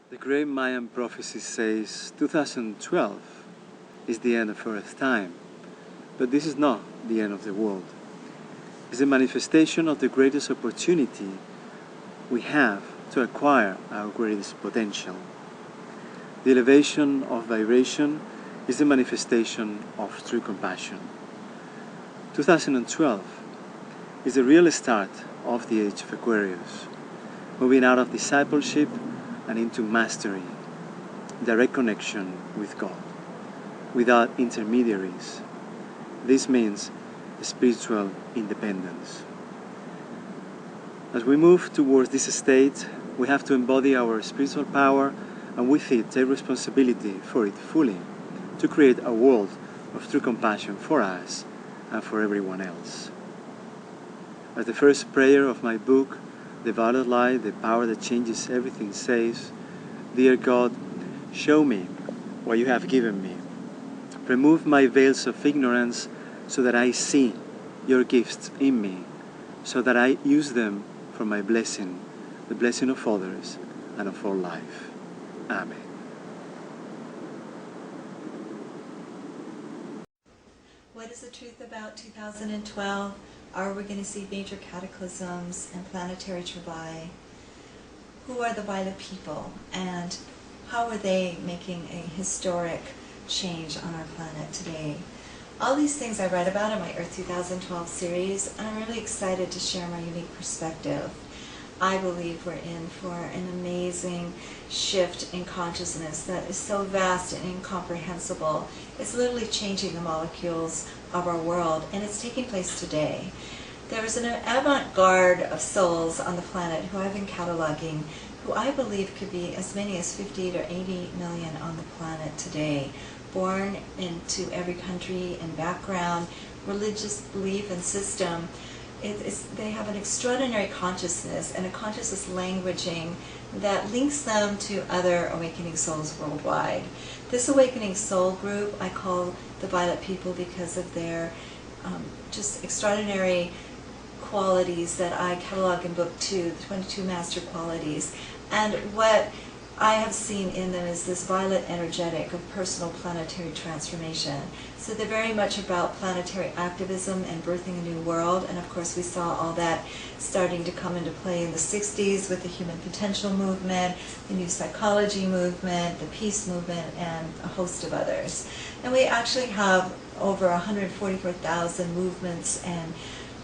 The great Mayan prophecy says 2012 is the end of Earth time, but this is not the end of the world. It's a manifestation of the greatest opportunity we have to acquire our greatest potential. The elevation of vibration is the manifestation of true compassion. 2012 is the real start of the age of Aquarius, moving out of discipleship and into mastery, direct connection with God, without intermediaries. This means spiritual independence. As we move towards this state, we have to embody our spiritual power and with it take responsibility for it fully, to create a world of true compassion for us and for everyone else. As the first prayer of my book, The Violet Light, the Power That Changes Everything, says, Dear God, show me what you have given me. Remove my veils of ignorance so that I see your gifts in me, so that I use them for my blessing, the blessing of others, and of all life. Amen. What is the truth about 2012? Are we going to see major cataclysms and planetary travail? Who are the violet people, and how are they making a historic change on our planet today? All these things I read about in my Earth 2012 series, and I'm really excited to share my unique perspective. I believe we're in for an amazing shift in consciousness that is so vast and incomprehensible. It's literally changing the molecules of our world, and it's taking place today. There is an avant-garde of souls on the planet who I've been cataloging, who I believe could be as many as 50 to 80 million on the planet today, born into every country and background, religious belief and system. They have an extraordinary consciousness and a consciousness languaging that links them to other awakening souls worldwide. This awakening soul group I call the Violet People because of their just extraordinary qualities that I catalog in book 2, the 22 master qualities. And what I have seen in them is this violet energetic of personal planetary transformation. So they're very much about planetary activism and birthing a new world, and of course we saw all that starting to come into play in the 60s with the human potential movement, the new psychology movement, the peace movement, and a host of others. And we actually have over 144,000 movements and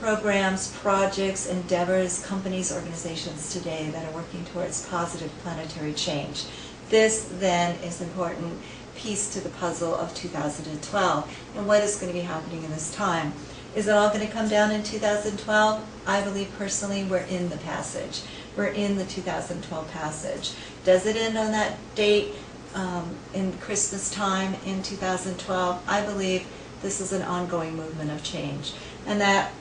programs, projects, endeavors, companies, organizations today that are working towards positive planetary change. This then is an important piece to the puzzle of 2012 and what is going to be happening in this time. Is it all going to come down in 2012? I believe personally we're in the passage. We're in the 2012 passage. Does it end on that date in Christmas time in 2012? I believe this is an ongoing movement of change, and that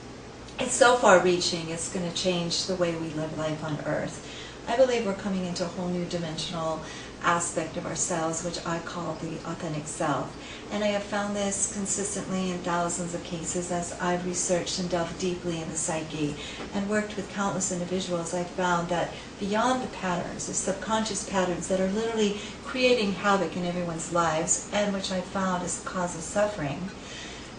it's so far-reaching, it's going to change the way we live life on Earth. I believe we're coming into a whole new dimensional aspect of ourselves, which I call the authentic self. And I have found this consistently in thousands of cases as I've researched and delved deeply in the psyche and worked with countless individuals. I've found that beyond the patterns, the subconscious patterns that are literally creating havoc in everyone's lives, and which I've found is the cause of suffering,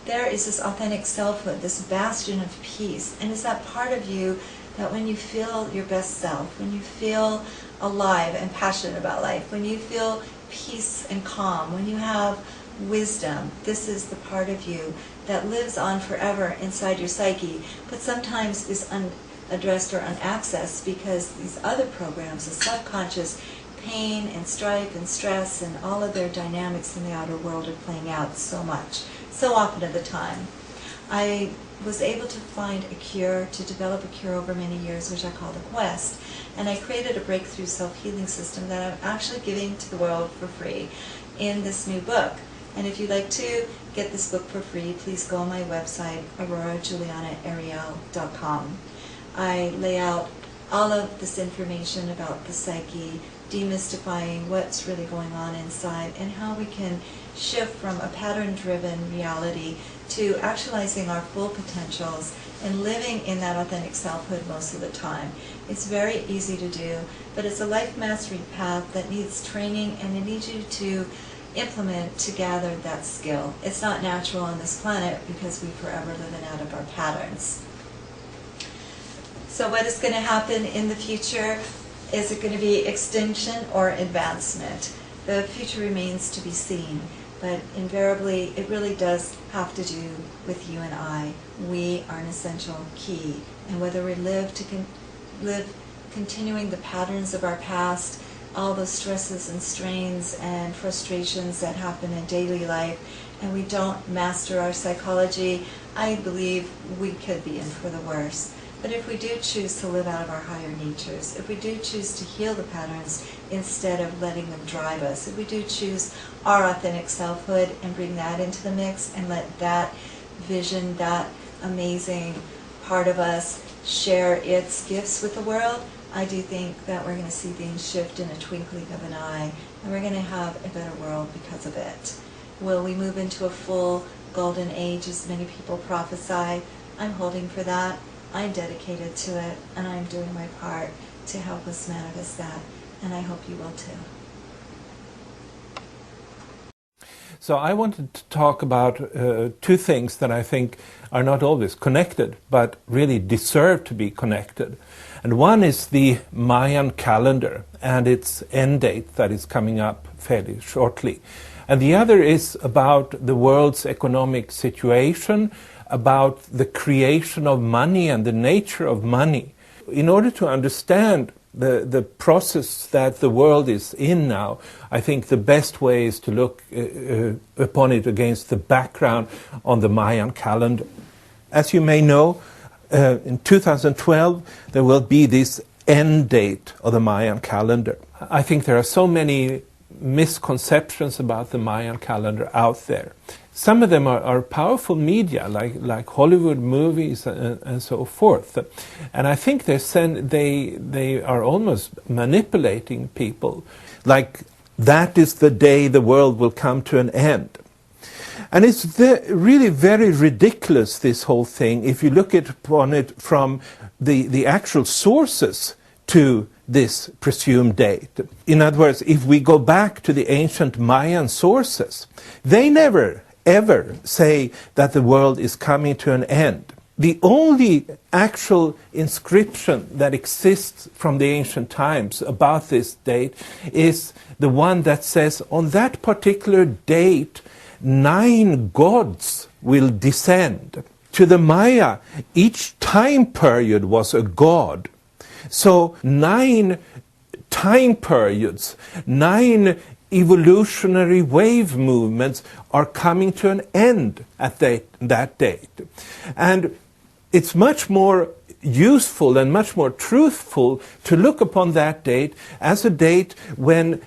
there is this authentic selfhood, this bastion of peace. And it's that part of you that when you feel your best self, when you feel alive and passionate about life, when you feel peace and calm, when you have wisdom, this is the part of you that lives on forever inside your psyche, but sometimes is unaddressed or unaccessed because these other programs, the subconscious pain and strife and stress and all of their dynamics in the outer world are playing out so much, so often at the time. I was able to find a cure, to develop a cure over many years, which I call the Quest, and I created a breakthrough self-healing system that I'm actually giving to the world for free in this new book. And if you'd like to get this book for free, please go on my website, aurorajulianaariel.com. I lay out all of this information about the psyche, demystifying what's really going on inside, and how we can shift from a pattern-driven reality to actualizing our full potentials and living in that authentic selfhood most of the time. It's very easy to do, but it's a life mastery path that needs training, and it needs you to implement to gather that skill. It's not natural on this planet because we forever live out of our patterns. So what is going to happen in the future? Is it going to be extinction or advancement? The future remains to be seen, but invariably it really does have to do with you and I. We are an essential key, and whether we live continuing the patterns of our past, all the stresses and strains and frustrations that happen in daily life, and we don't master our psychology, I believe we could be in for the worst. But if we do choose to live out of our higher natures, if we do choose to heal the patterns instead of letting them drive us, if we do choose our authentic selfhood and bring that into the mix and let that vision, that amazing part of us share its gifts with the world, I do think that we're going to see things shift in a twinkling of an eye, and we're going to have a better world because of it. Will we move into a full golden age, as many people prophesy? I'm holding for that. I'm dedicated to it, and I'm doing my part to help us manifest that, and I hope you will too. So I wanted to talk about two things that I think are not always connected, but really deserve to be connected. And one is the Mayan calendar and its end date that is coming up fairly shortly. And the other is about the world's economic situation, about the creation of money and the nature of money. In order to understand the process that the world is in now, I think the best way is to look upon it against the background on the Mayan calendar. As you may know, in 2012 there will be this end date of the Mayan calendar. I think there are so many misconceptions about the Mayan calendar out there. Some of them are powerful media, like Hollywood movies and so forth. And I think they are almost manipulating people, like that is the day the world will come to an end. And it's really very ridiculous, this whole thing, if you look upon it from the actual sources to this presumed date. In other words, if we go back to the ancient Mayan sources, they never ever say that the world is coming to an end. The only actual inscription that exists from the ancient times about this date is the one that says on that particular date 9 gods will descend. To the Maya, each time period was a god. So 9 time periods, 9 evolutionary wave movements are coming to an end at that date. And it's much more useful and much more truthful to look upon that date as a date when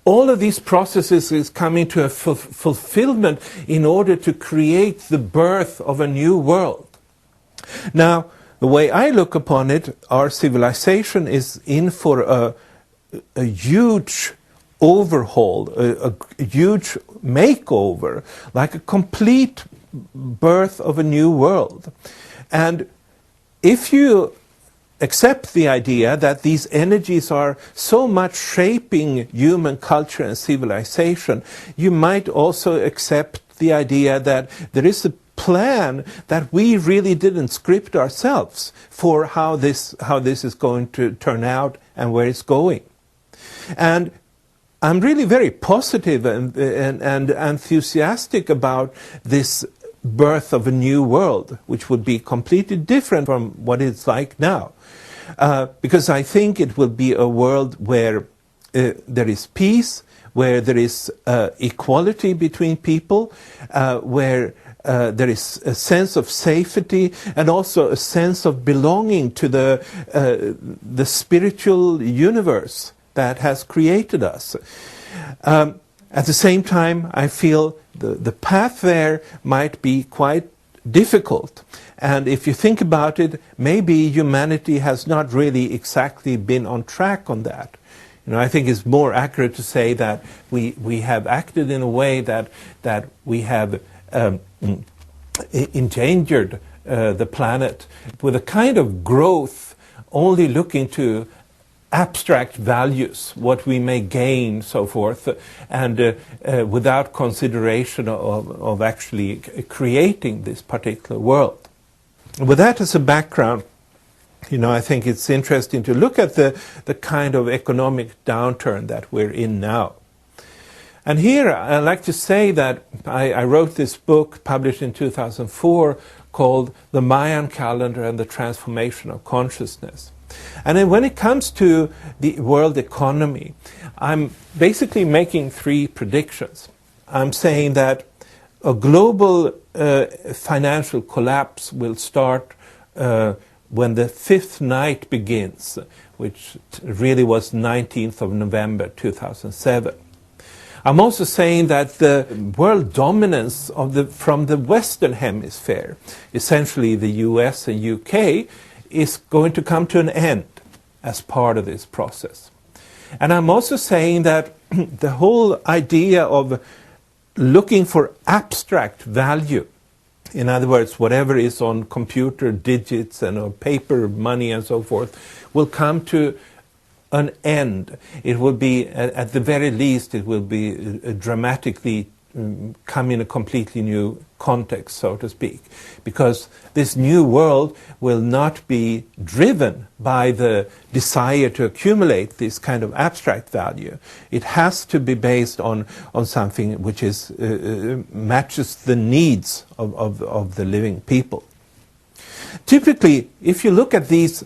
all of these processes is coming to a fulfillment in order to create the birth of a new world. Now, the way I look upon it, our civilization is in for a huge overhaul, a huge makeover, like a complete birth of a new world. And if you accept the idea that these energies are so much shaping human culture and civilization, you might also accept the idea that there is a plan that we really didn't script ourselves for how this is going to turn out and where it's going. And I'm really very positive and enthusiastic about this birth of a new world, which would be completely different from what it's like now. Because I think it will be a world where there is peace, where there is equality between people, where there is a sense of safety and also a sense of belonging to the spiritual universe that has created us. At the same time, I feel the path there might be quite difficult. And if you think about it, maybe humanity has not really exactly been on track on that. I think it's more accurate to say that we have acted in a way that we have endangered the planet with a kind of growth only looking to abstract values, what we may gain, so forth, and without consideration of actually creating this particular world. With that as a background, I think it's interesting to look at the kind of economic downturn that we're in now. And here I'd like to say that I wrote this book published in 2004 called The Mayan Calendar and the Transformation of Consciousness. And then when it comes to the world economy, I'm basically making three predictions. I'm saying that a global financial collapse will start when the fifth night begins, which really was 19th of November 2007. I'm also saying that the world dominance from the Western Hemisphere, essentially the US and UK, is going to come to an end as part of this process. And I'm also saying that the whole idea of looking for abstract value, in other words, whatever is on computer digits and on paper money and so forth, will come to an end. It will be, at the very least, it will be dramatically come in a completely new context, so to speak, because this new world will not be driven by the desire to accumulate this kind of abstract value. It has to be based on something which is matches the needs of the living people. Typically, if you look at these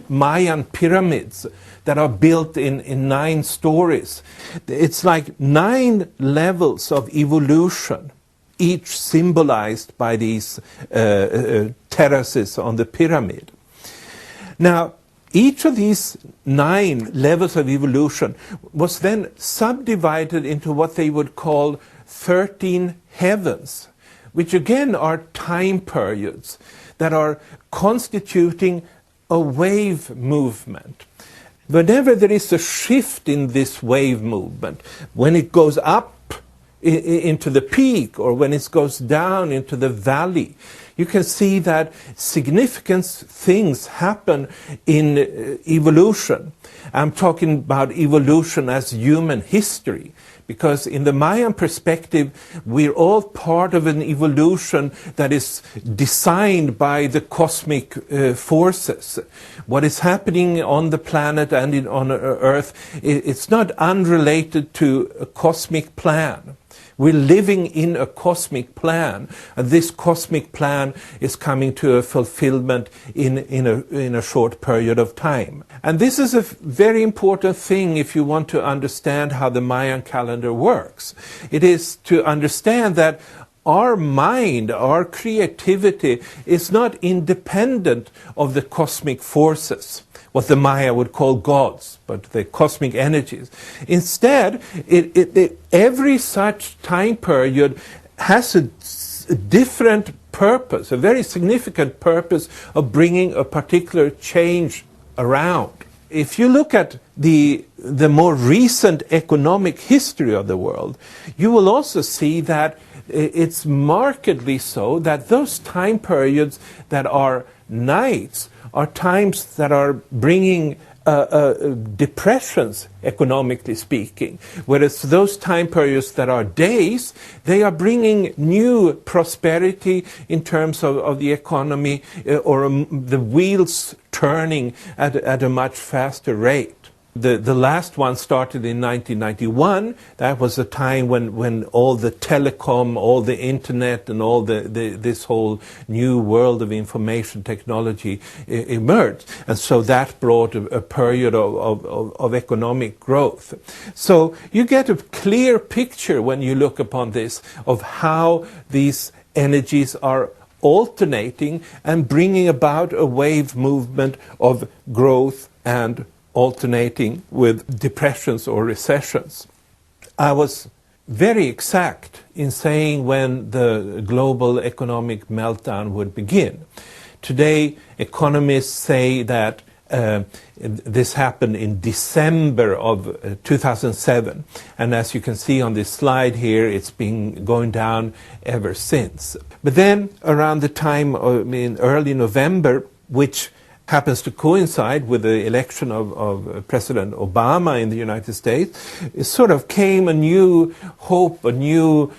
Mayan pyramids that are built in 9 stories, it's like 9 levels of evolution, each symbolized by these terraces on the pyramid. Now, each of these 9 levels of evolution was then subdivided into what they would call 13 heavens, which again are time periods that are constituting a wave movement. Whenever there is a shift in this wave movement, when it goes up into the peak or when it goes down into the valley, you can see that significant things happen in evolution. I'm talking about evolution as human history, because in the Mayan perspective, we're all part of an evolution that is designed by the cosmic forces. What is happening on the planet and on Earth, it's not unrelated to a cosmic plan. We're living in a cosmic plan, and this cosmic plan is coming to a fulfillment in a short period of time. And this is a very important thing if you want to understand how the Mayan calendar works. It is to understand that our mind, our creativity is not independent of the cosmic forces, what the Maya would call gods, but the cosmic energies. Instead, every such time period has a different purpose, a very significant purpose of bringing a particular change around. If you look at the more recent economic history of the world, you will also see that it's markedly so that those time periods that are nights are times that are bringing depressions, economically speaking. Whereas those time periods that are days, they are bringing new prosperity in terms of the economy or the wheels turning at a much faster rate. The last one started in 1991. That was a time when all the telecom, all the internet, and all this whole new world of information technology emerged. And so that brought a period of economic growth. So you get a clear picture when you look upon this of how these energies are alternating and bringing about a wave movement of growth and alternating with depressions or recessions. I was very exact in saying when the global economic meltdown would begin. Today, economists say that this happened in December of 2007, and as you can see on this slide here, it's been going down ever since. But then around the time of early November, which happens to coincide with the election of President Obama in the United States, it sort of came a new hope, a new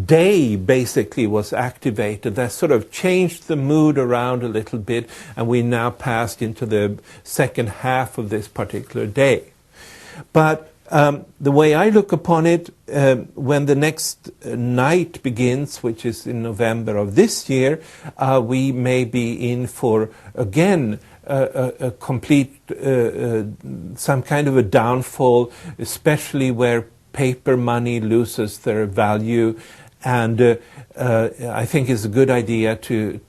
day basically was activated that sort of changed the mood around a little bit, and we now passed into the second half of this particular day. But the way I look upon it, when the next night begins, which is in November of this year, we may be in for, again, a complete, some kind of a downfall, especially where paper money loses their value. And I think it's a good idea to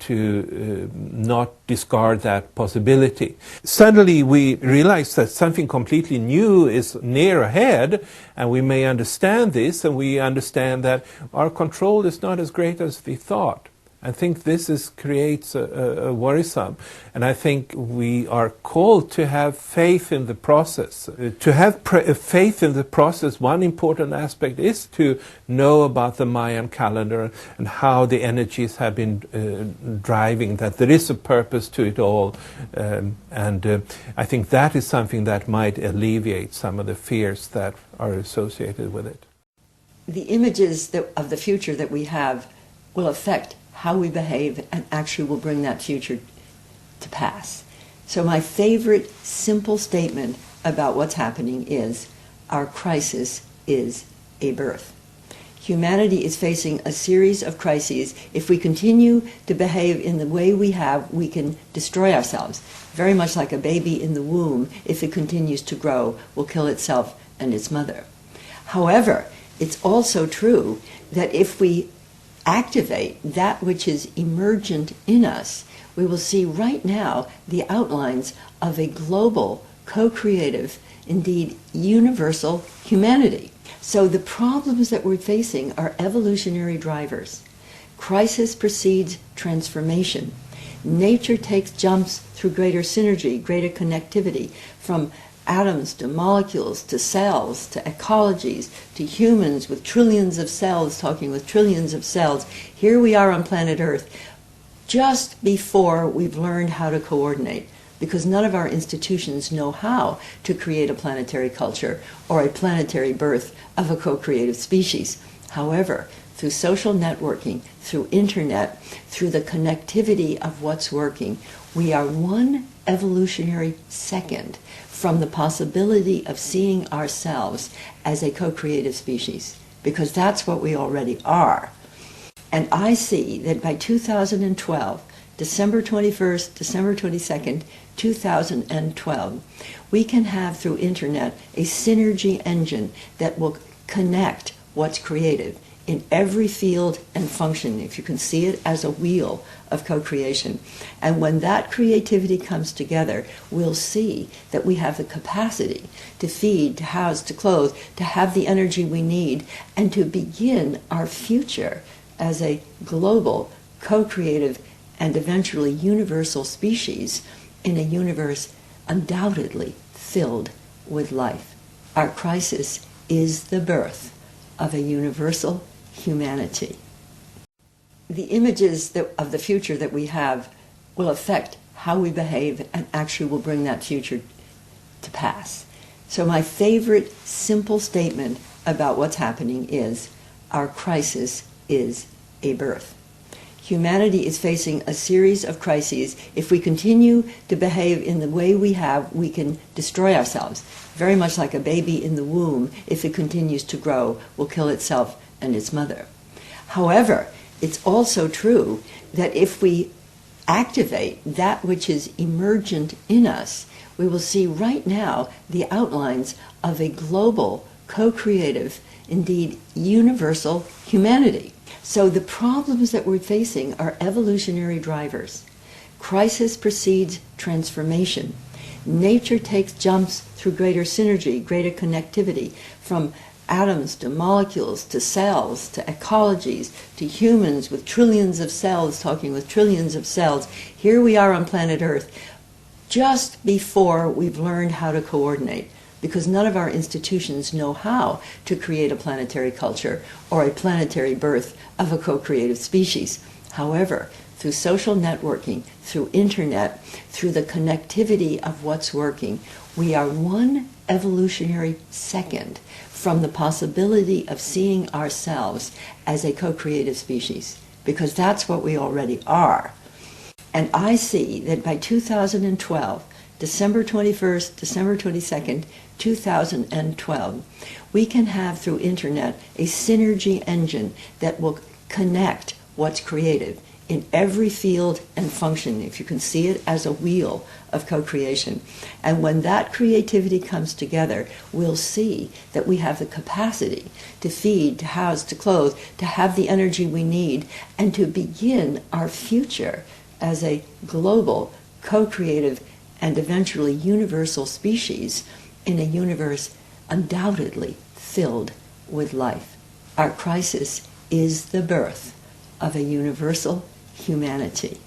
not discard that possibility. Suddenly we realize that something completely new is near ahead, and we may understand this, and we understand that our control is not as great as we thought. I think this creates a worrisome, and I think we are called to have faith in the process. To have faith in the process, one important aspect is to know about the Mayan calendar and how the energies have been driving, that there is a purpose to it all, and I think that is something that might alleviate some of the fears that are associated with it. The images of the future that we have will affect how we behave and actually will bring that future to pass. So my favorite simple statement about what's happening is, our crisis is a birth. Humanity is facing a series of crises. If we continue to behave in the way we have, we can destroy ourselves. Very much like a baby in the womb, if it continues to grow, will kill itself and its mother. However, it's also true that if we activate that which is emergent in us, we will see right now the outlines of a global, co-creative, indeed universal humanity. So the problems that we're facing are evolutionary drivers. Crisis precedes transformation. Nature takes jumps through greater synergy, greater connectivity, from atoms to molecules to cells to ecologies to humans with trillions of cells talking with trillions of cells. Here we are on planet Earth just before we've learned how to coordinate, because none of our institutions know how to create a planetary culture or a planetary birth of a co-creative species. However, through social networking, through internet, through the connectivity of what's working, we are one evolutionary second from the possibility of seeing ourselves as a co-creative species, because that's what we already are. And I see that by 2012, December 21st, December 22nd, 2012, we can have through internet a synergy engine that will connect what's creative in every field and function, if you can see it as a wheel of co-creation. And when that creativity comes together, we'll see that we have the capacity to feed, to house, to clothe, to have the energy we need, and to begin our future as a global, co-creative, and eventually universal species in a universe undoubtedly filled with life. Our crisis is the birth of a universal humanity. The images of the future that we have will affect how we behave and actually will bring that future to pass. So my favorite simple statement about what's happening is, our crisis is a birth. Humanity is facing a series of crises. If we continue to behave in the way we have, we can destroy ourselves. Very much like a baby in the womb, if it continues to grow, will kill itself and its mother. However, it's also true that if we activate that which is emergent in us, we will see right now the outlines of a global, co-creative, indeed universal humanity. So the problems that we're facing are evolutionary drivers. Crisis precedes transformation. Nature takes jumps through greater synergy, greater connectivity, from atoms to molecules to cells to ecologies to humans with trillions of cells talking with trillions of cells. Here we are on planet Earth just before we've learned how to coordinate, because none of our institutions know how to create a planetary culture or a planetary birth of a co-creative species. However, through social networking, through internet, through the connectivity of what's working, we are one evolutionary second from the possibility of seeing ourselves as a co-creative species, because that's what we already are. And I see that by 2012, December 21st, December 22nd, 2012, we can have through internet a synergy engine that will connect what's creative in every field and function, if you can see it as a wheel of co-creation. And when that creativity comes together, we'll see that we have the capacity to feed, to house, to clothe, to have the energy we need, and to begin our future as a global, co-creative, and eventually universal species in a universe undoubtedly filled with life. Our crisis is the birth of a universal humanity.